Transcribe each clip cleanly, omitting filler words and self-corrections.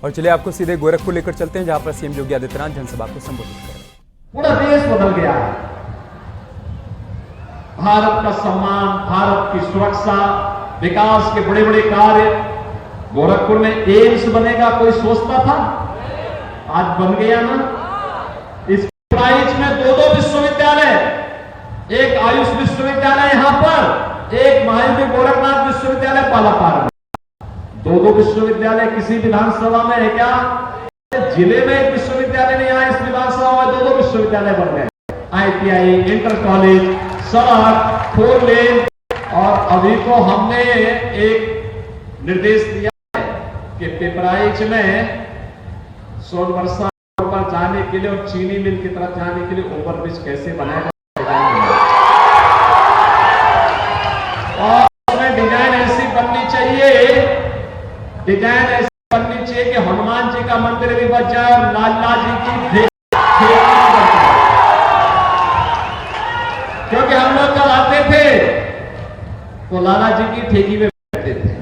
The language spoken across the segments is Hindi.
और चलिए आपको सीधे गोरखपुर लेकर चलते हैं, जहां पर सीएम योगी आदित्यनाथ जनसभा को संबोधित कर रहे हैं। पूरा देश बदल गया है। भारत का सम्मान, भारत की सुरक्षा, विकास के बड़े बड़े कार्य। गोरखपुर में एम्स बनेगा, कोई सोचता था? आज बन गया ना। इस प्राइज में दो विश्वविद्यालय, एक आयुष विश्वविद्यालय यहां पर, एक महावीर गोरखनाथ विश्वविद्यालय पालापार में। दो विश्वविद्यालय किसी विधानसभा में है क्या? जिले में एक विश्वविद्यालय नहीं आया, इस विधानसभा में दो विश्वविद्यालय बन गए। ITI, इंटर कॉलेज, सड़क, 4 लेन। और अभी तो हमने एक निर्देश दिया है कि पिपराइच में सोनवर्षा पर जाने के लिए और चीनी मिल की तरफ जाने के लिए ओवरब्रिज कैसे बनाया जाए, और उसमें डिजाइन ऐसी बननी चाहिए, डिजाइन ऐसी बननी चाहिए कि हनुमान जी का मंदिर भी बच जाए और लाला जी की क्योंकि हम लोग जब आते थे तो लाला जी की ठेकी में बैठते थे,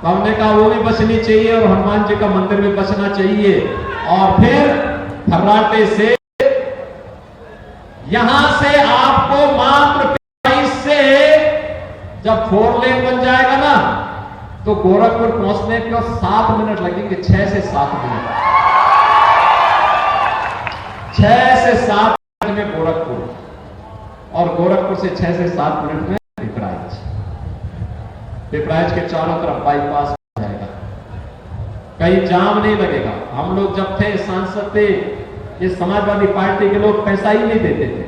तो हमने कहा वो भी बचनी चाहिए और हनुमान जी का मंदिर भी बचना चाहिए। और फिर फर्राटे से यहां से आपको मात्र 22 से जब 4 लेन बन जाएगा ना, तो गोरखपुर पहुंचने को 7 मिनट लगेंगे, 6 से 7 मिनट, 6 से 7 मिनट में गोरखपुर, और गोरखपुर से 6 से 7 मिनट में पिपराइच। पिपराइच के चारों तरफ बाईपास हो जाएगा, कहीं जाम नहीं लगेगा। हम लोग जब थे सांसद थे, ये समाजवादी पार्टी के लोग पैसा ही नहीं देते थे,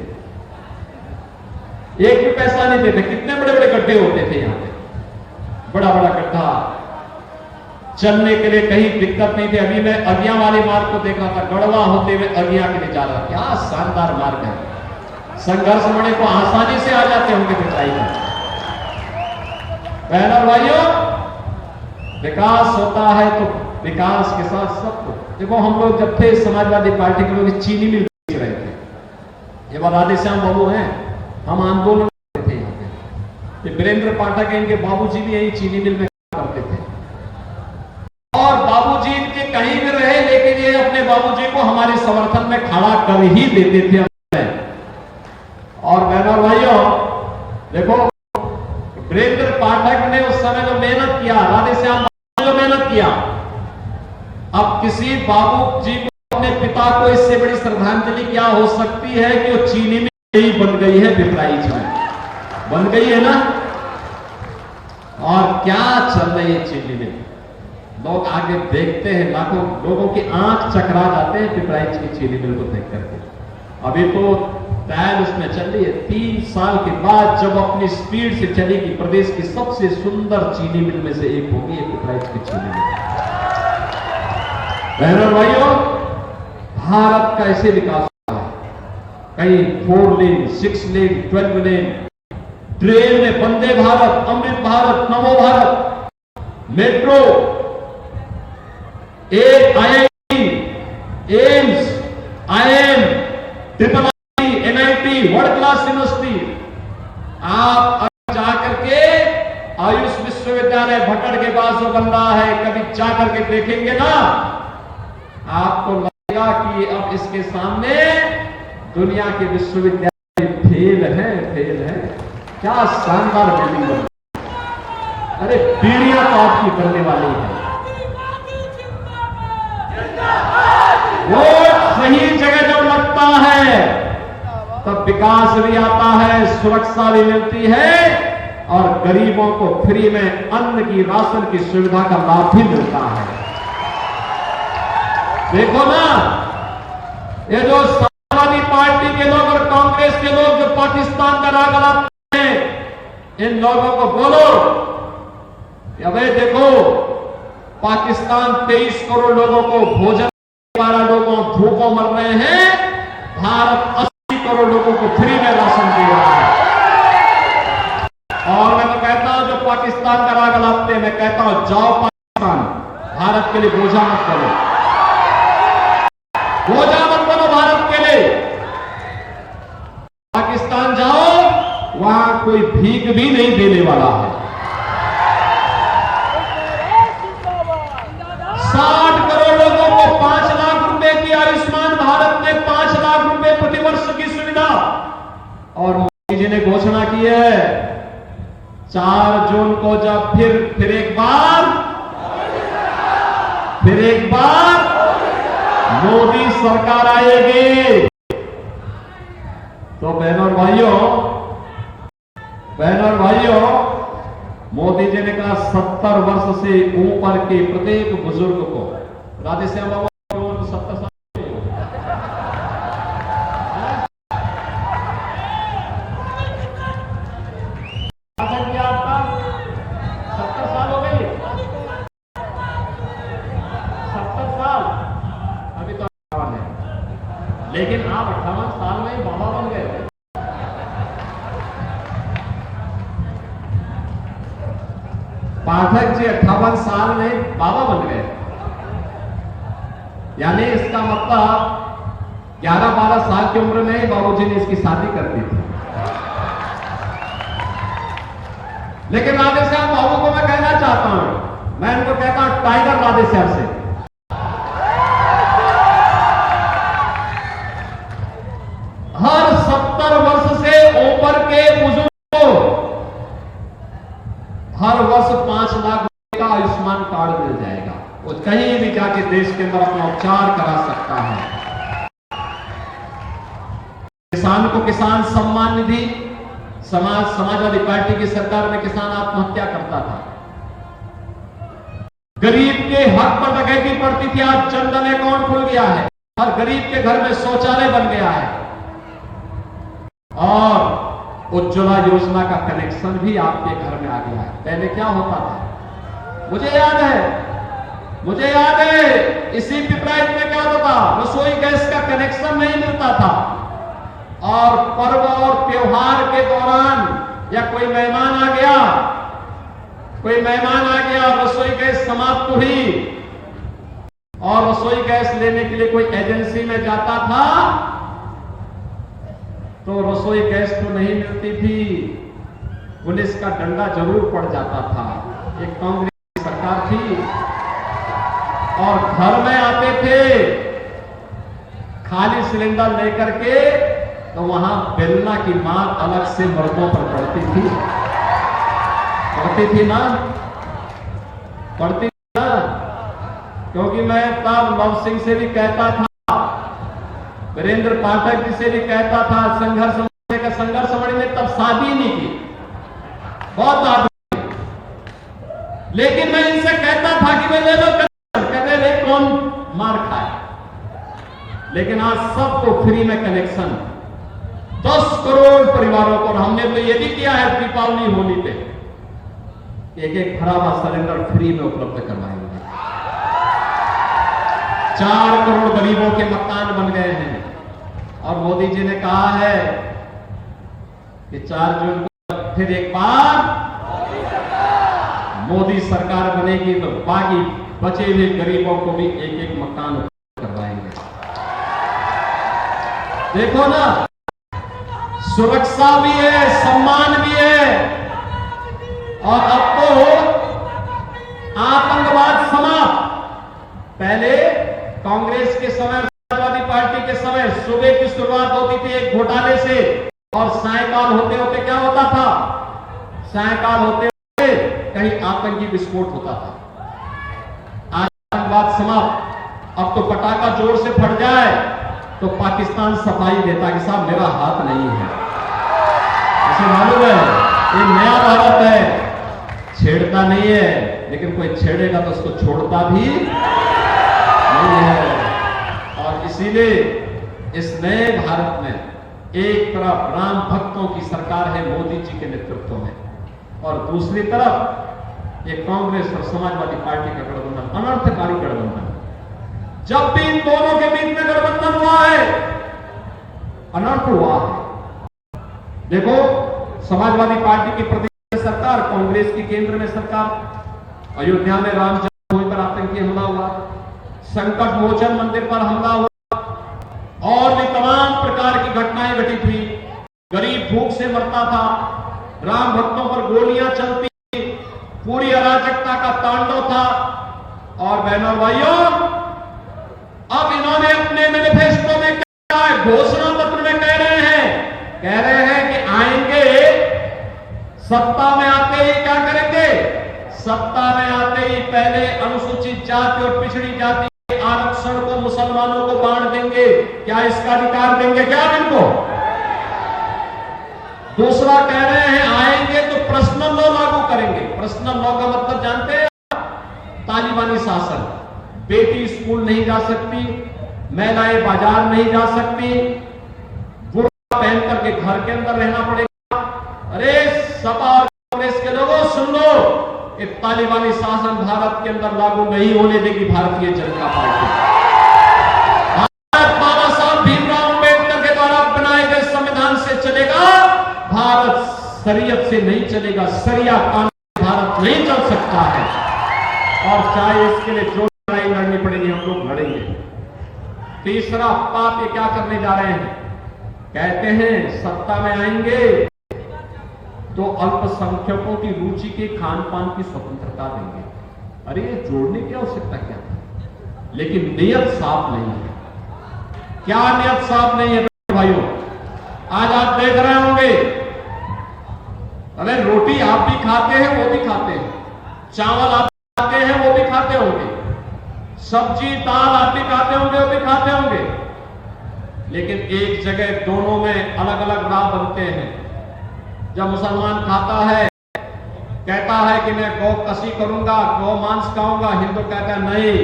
एक भी पैसा नहीं देते। कितने बड़े बड़े गड्ढे होते थे यहाँ पे, बड़ा बड़ा गड्ढा, चलने के लिए कहीं दिक्कत नहीं थी। अभी मैं अगिया वाले मार्ग को देख रहा था, गढ़वा होते हुए अगिया के लिए जा रहा था। क्या शानदार मार्ग है, संघर्ष मणि को आसानी से आ जाते होंगे पिपराइच में। बहनों और भाइयों, विकास होता है तो विकास के साथ सबको। देखो हम लोग जब थे समाजवादी पार्टी के लोग चीनी मिल बेच रहे थे, ये बात राधेश्याम बाबू हैं, हम आंदोलन करते थे यहाँ पे। ये वीरेंद्र पाठक इनके बाबूजी भी यही चीनी मिल में करते थे, और बाबूजी इनके कहीं भी रहे, लेकिन ये अपने बाबूजी को हमारे समर्थन में खड़ा कर ही देते थे। और बहनों और भाइयों, देखो वीरेंद्र पाठक ने उस समय जो मेहनत किया, राधेश्याम ने जो मेहनत किया, अब किसी बाबू जी को, अपने पिता को इससे बड़ी श्रद्धांजलि क्या हो सकती है कि वो चीनी में ही बन गई है, पिपराइच में बन गई है ना। और क्या चल रही है चीनी में, लोग आगे देखते हैं, लाखों लोगों की आंख चकरा जाते हैं पिपराइच की चीनी मिल को देख करके। अभी तो ट्रायल उसमें चल रही है, 3 साल के बाद जब अपनी स्पीड से चलेगी, प्रदेश की सबसे सुंदर चीनी मिल में से एक होगी ये पिपराइच की चीनी मिल। बहनों और भाइयों, भारत का ऐसे विकास हुआ है, कहीं 4 लेन, 6 लेन, 12 लेन, ट्रेन में वंदे भारत, अमृत भारत, नमो भारत, मेट्रो, एक IIT, AIIMS, IIM, triple NIT, world class university. आप जाकर के आयुष विश्वविद्यालय भटड़ के पास जो बन रहा है, कभी जाकर के देखेंगे ना, आपको लगेगा कि अब इसके सामने दुनिया के विश्वविद्यालय फेल है। क्या शानदार बिल्डिंग बनी, अरे पीढ़ियां तो आपकी बनने वाली है। वोट सही जगह जब लगता है तब विकास भी आता है, सुरक्षा भी मिलती है, और गरीबों को फ्री में अन्न की, राशन की सुविधा का लाभ भी मिलता है। देखो ना, ये जो समाजवादी पार्टी के लोग और कांग्रेस के लोग जो पाकिस्तान का राग लाते हैं, इन लोगों को बोलो कि अबे देखो, पाकिस्तान 23 करोड़ लोगों को भोजन, 12 लोगों भूखों मर रहे हैं, भारत 80 करोड़ लोगों को फ्री में राशन दे रहा है। और मैं तो कहता हूं जो पाकिस्तान का राग लाते हैं, मैं कहता हूं जाओ पाकिस्तान, भारत के लिए बोझा मत बनो, बोझा मत बनो भारत के लिए। पाकिस्तान जाओ, वहां कोई भीख भी नहीं देने वाला है। 60 और मोदी जी ने घोषणा की है 4 जून को जब फिर एक बार मोदी सरकार आएगी, तो बहनों और भाइयों, मोदी जी ने कहा 70 वर्ष से ऊपर के प्रत्येक बुजुर्ग को, राधेश्याम बाबा की उम्र तो 70 साल की हो। क्या आपका 70 साल हो गई? 70 साल अभी तो 58 है, लेकिन आप 58 साल में ही बाबा बन गए थे। पाठक जी 58 साल में बाबा बन गए, यानी इसका मतलब 11-12 साल की उम्र में ही बाबूजी ने इसकी शादी कर दी थी। लेकिन राधेश्याम बाबू को मैं कहना चाहता हूं, मैं इनको कहता हूं टाइगर राधेश्याम से, हर 70 वर्ष से ऊपर के बुजुर्ग को हर वर्ष 5 लाख रुपए का आयुष्मान कार्ड मिल जाएगा। वो कहीं भी जाके देश के अंदर अपना उपचार करा सकता है। किसान को किसान सम्मान निधि, समाजवादी पार्टी की सरकार में किसान आत्महत्या करता था, गरीब के हक पर डकैती पड़ती थी, आज जनधन अकाउंट खुल गया है, हर गरीब के घर में शौचालय बन गया है, और उज्ज्वला योजना का कनेक्शन भी आपके घर में आ गया है। पहले क्या होता था, मुझे याद है इसी पिपराइच में क्या होता था, रसोई गैस का कनेक्शन नहीं मिलता था, और पर्व और त्योहार के दौरान या कोई मेहमान आ गया और रसोई गैस समाप्त हुई, और रसोई गैस लेने के लिए कोई एजेंसी में जाता था तो रसोई गैस तो नहीं मिलती थी, पुलिस का डंडा जरूर पड़ जाता था। एक कांग्रेस की सरकार थी, और घर में आते थे खाली सिलेंडर लेकर के, तो वहां बेलना की मार अलग से मर्दों पर पड़ती थी ना, क्योंकि मैं तब लव सिंह से भी कहता था, वीरेंद्र पाठक जी से भी कहता था, संघर्ष समझ में तब शादी नहीं की, बहुत आदमी, लेकिन मैं इनसे कहता था कि मैं ले लो, कहते रे कौन मार खाए, लेकिन आज सबको फ्री में कनेक्शन, 10 करोड़ परिवारों को, हमने तो ये भी किया है दीपावली होली पे, एक खराबा सिलेंडर फ्री में उपलब्ध करवाएंगे। 4 करोड़ गरीबों के मकान बन गए हैं, और मोदी जी ने कहा है कि 4 जून को फिर एक बार मोदी सरकार बनेगी तो बाकी बचे हुए गरीबों को भी एक मकान करवाएंगे। देखो ना, सुरक्षा भी है, सम्मान भी है, और अब तो आतंकवाद समाप्त। पहले कांग्रेस के समय, समाजवादी पार्टी के समय सुबह की शुरुआत होती थी एक घोटाले से, और सायकाल होते होते क्या होता था, सायकाल होते होते कहीं आतंकी विस्फोट होता था। आतंकवाद समाप्त। अब तो पटाखा जोर से फट जाए तो पाकिस्तान सफाई देता कि साहब मेरा हाथ नहीं है। इसे मालूम है ये नया भारत है, छेड़ता नहीं है, लेकिन कोई छेड़ेगा तो उसको छोड़ता भी नहीं है। और इसीलिए इस नए भारत में एक तरफ राम भक्तों की सरकार है मोदी जी के नेतृत्व में, और दूसरी तरफ ये कांग्रेस और समाजवादी पार्टी का गठबंधन, अनर्थकारी गठबंधन। जब भी इन दोनों के बीच में गठबंधन हुआ है, अनर्थ हुआ है। देखो, समाजवादी पार्टी की प्रदेश सरकार, कांग्रेस की केंद्र में सरकार, अयोध्या में राम जन्मभूमि पर आतंकी हमला हुआ, संकट मोचन मंदिर पर हमला हुआ, और भी तमाम प्रकार की घटनाएं घटित हुई। गरीब भूख से मरता था, राम भक्तों पर गोलियां चलती, पूरी अराजकता का तांडव था। और बहनों भाइयों, अब इन्होंने अपने मैनिफेस्टो में क्या घोषणा पत्र में कह रहे हैं सत्ता में आते ही क्या करेंगे? सत्ता में आते ही पहले अनुसूचित जाति और पिछड़ी जाति के आरक्षण को मुसलमानों को बांट देंगे। क्या इसका अधिकार देंगे क्या इनको? दूसरा कह रहे हैं आएंगे तो पर्सनल लॉ लागू करेंगे। पर्सनल लॉ का मतलब जानते हैं? तालिबानी शासन। बेटी स्कूल नहीं जा सकती, महिलाएं बाजार नहीं जा सकती, बुर्का पहन करके घर के अंदर रहना पड़ेगा। अरे सपा और कांग्रेस के लोगों सुन लो, ये तालिबानी शासन भारत के अंदर लागू नहीं होने देगी भारतीय जनता पार्टी। भारत बाबा साहब भीमराव अंबेडकर के द्वारा बनाए गए संविधान से चलेगा, भारत शरीयत से नहीं चलेगा। शरिया कानून भारत नहीं चल सकता है, और चाहे इसके लिए जो लड़ाई लड़नी पड़ेगी हम लोग लड़ेंगे। तीसरा पाप ये क्या करने जा रहे हैं? कहते हैं सत्ता में आएंगे तो अल्पसंख्यकों की रुचि के खान पान की स्वतंत्रता देंगे। अरे ये जोड़ने की आवश्यकता क्या है? लेकिन नियत साफ नहीं है। क्या नियत साफ नहीं है भाइयों? आज आप देख रहे होंगे, अरे रोटी आप भी खाते हैं, वो भी खाते हैं, चावल आप खाते हैं, वो भी खाते होंगे, सब्जी दाल आप भी खाते होंगे, वो भी खाते होंगे, लेकिन एक जगह दोनों में अलग अलग राह बनते हैं। जब मुसलमान खाता है, कहता है कि मैं गौ कसी करूंगा, गौ मांस खाऊंगा, हिंदू कहता है नहीं,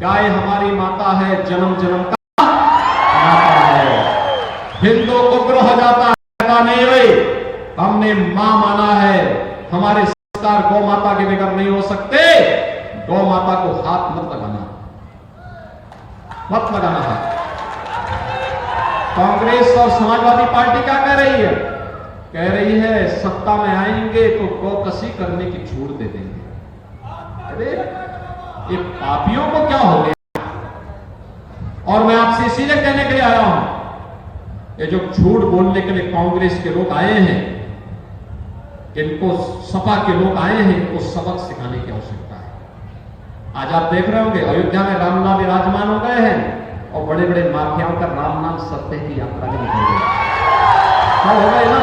गाय हमारी माता है, जन्म जन्म का माता है। हिंदू उग्र हो जाता है, कहता नहीं भाई हमने मां माना है, हमारे संस्कार गौ माता के बगैर नहीं हो सकते, गौ माता को हाथ मत लगाना, मत लगाना हाथ। कांग्रेस और समाजवादी पार्टी क्या कह रही है? कह रही है सत्ता में आएंगे तो गौकसी करने की छूट दे देंगे। अरे ये पापियों को क्या हो गया? और मैं आपसे इसीलिए कहने के लिए आया हूं, ये जो झूठ बोलने के लिए कांग्रेस के लोग आए हैं, इनको सपा के लोग आए हैं, इनको सबक सिखाने की आवश्यकता है। आज आप देख रहे होंगे अयोध्या में रामलाल विराजमान हो गए हैं और बड़े बड़े माफियाओं का राम नाम सत्य की यात्रा के निकल गए। सब हो गए ना,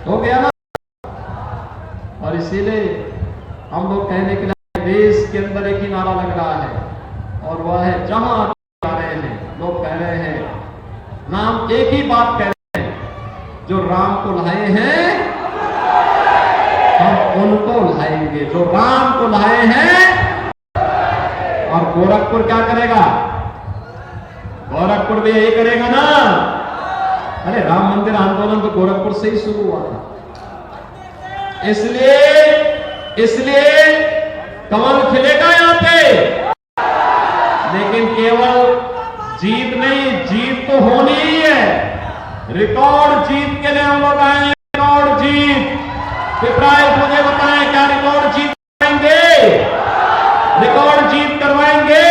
हो गया ना। और इसीलिए हम लोग कहने के लिए देश के अंदर एक ही नारा लग रहा है, और वह है जहां आ रहे हैं लोग कह रहे हैं, नाम एक ही बात कह रहे हैं, जो राम को लाए हैं हम उनको लाएंगे, जो राम को लाए हैं। और गोरखपुर क्या करेगा? गोरखपुर भी यही करेगा ना। अरे राम मंदिर आंदोलन तो गोरखपुर से ही शुरू हुआ था, इसलिए कमल खिलेगा यहां पे। लेकिन केवल जीत नहीं, जीत तो होनी ही है। रिकॉर्ड जीत के लिए हम लोग आए हैं, रिकॉर्ड जीत। पिपराइल मुझे बताएं, क्या रिकॉर्ड जीत करवाएंगे? रिकॉर्ड जीत करवाएंगे,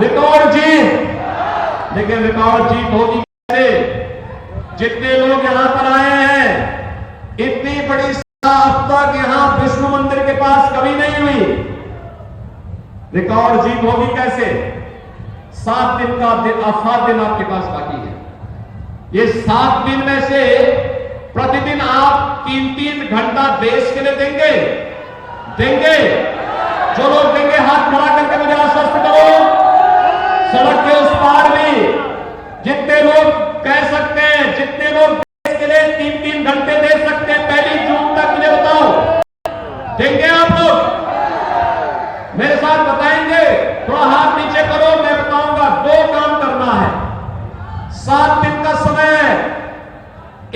रिकॉर्ड जीत। लेकिन रिकॉर्ड जीत होगी कैसे? जितने लोग यहां पर आए हैं, इतनी बड़ी सभा अब तक यहां विष्णु मंदिर के पास कभी नहीं हुई। रिकॉर्ड जीत होगी कैसे? 7 दिन का 7 दिन आपके पास बाकी है। ये 7 दिन में से प्रतिदिन आप 3-3 घंटा देश के लिए देंगे? जो लोग देंगे हाथ खड़ा करके मुझे आश्वस्त करो। सड़क के उस पार भी जितने लोग कह सकते हैं, जितने लोग देश के लिए 3-3 घंटे दे सकते हैं 1 जून तक, मुझे बताओ देंगे आप लोग? मेरे साथ बताएंगे? थोड़ा हाथ नीचे करो, मैं बताऊंगा। 2 काम करना है, 7 दिन का समय है।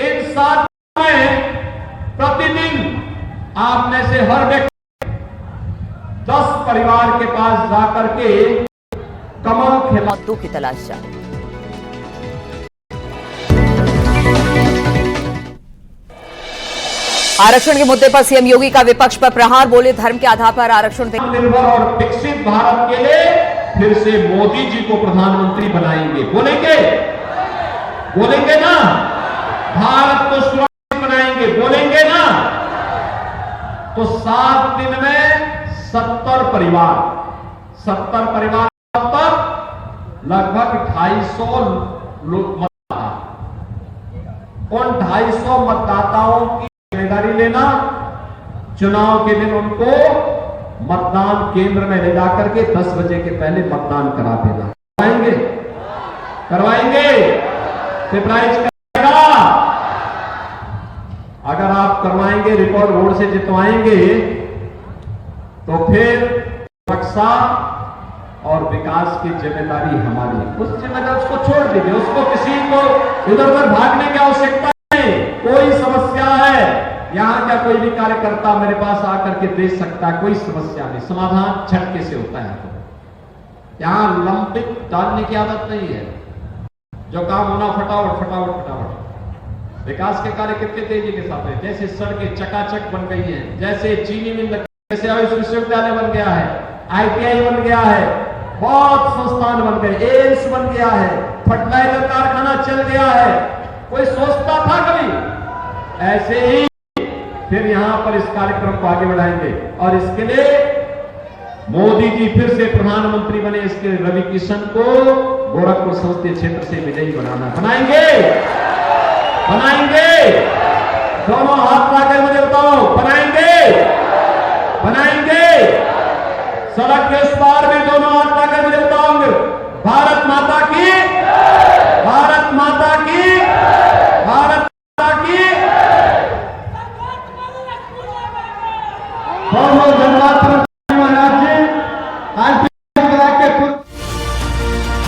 इन 7 दिन में प्रतिदिन आप में से हर व्यक्ति 10 परिवार के पास जाकर के कमल खिला की तलाश जारी। आरक्षण के मुद्दे पर सीएम योगी का विपक्ष पर प्रहार, बोले धर्म के आधार पर आरक्षण निर्भर और विकसित भारत के लिए फिर से मोदी जी को प्रधानमंत्री बनाएंगे। बोलेंगे ना? भारत को सुरक्षित बनाएंगे, बोलेंगे ना? तो 7 दिन में 70 परिवार तक लगभग 250 लोग उन 250 मतदाताओं की जिम्मेदारी लेना, चुनाव के दिन उनको मतदान केंद्र में ले जाकर के 10 बजे के पहले मतदान करा देना। करवाएंगे सरप्राइज करेगा। अगर आप करवाएंगे, रिकॉर्ड वोट से जितवाएंगे, तो फिर सुरक्षा और विकास की जिम्मेदारी हमारी। उस जिम्मेदारी उसको छोड़ दीजिए, उसको किसी को इधर उधर भागने की आवश्यकता नहीं। कोई समस्या है, यहां का कोई भी कार्यकर्ता मेरे पास आकर के दे सकता है, कोई समस्या नहीं, समाधान झटके से होता है। यहां लंबित डालने की आदत नहीं है, जो काम होना फटाफट फटाफट फटाफट। विकास के कार्य कितने तेजी के साथ है, जैसे सड़कें चकाचक बन गई हैं, जैसे चीनी मिल, जैसे आयुष विश्वविद्यालय बन गया है, ITI बन गया है, बहुत संस्थान बन गए, एम्स बन गया है, फर्टिलाइजर कारखाना चल गया है। कोई सोचता था कभी? ऐसे ही फिर यहां पर इस कार्यक्रम को आगे बढ़ाएंगे और इसके लिए मोदी जी फिर से प्रधानमंत्री बने, इसके रवि किशन को गोरखपुर संसदीय क्षेत्र से विजयी बनाएंगे। दोनों हाथ लाकर मुझे बताओ, बनाएंगे। सड़क के उस पार भी दोनों हाथ लाकर मुझे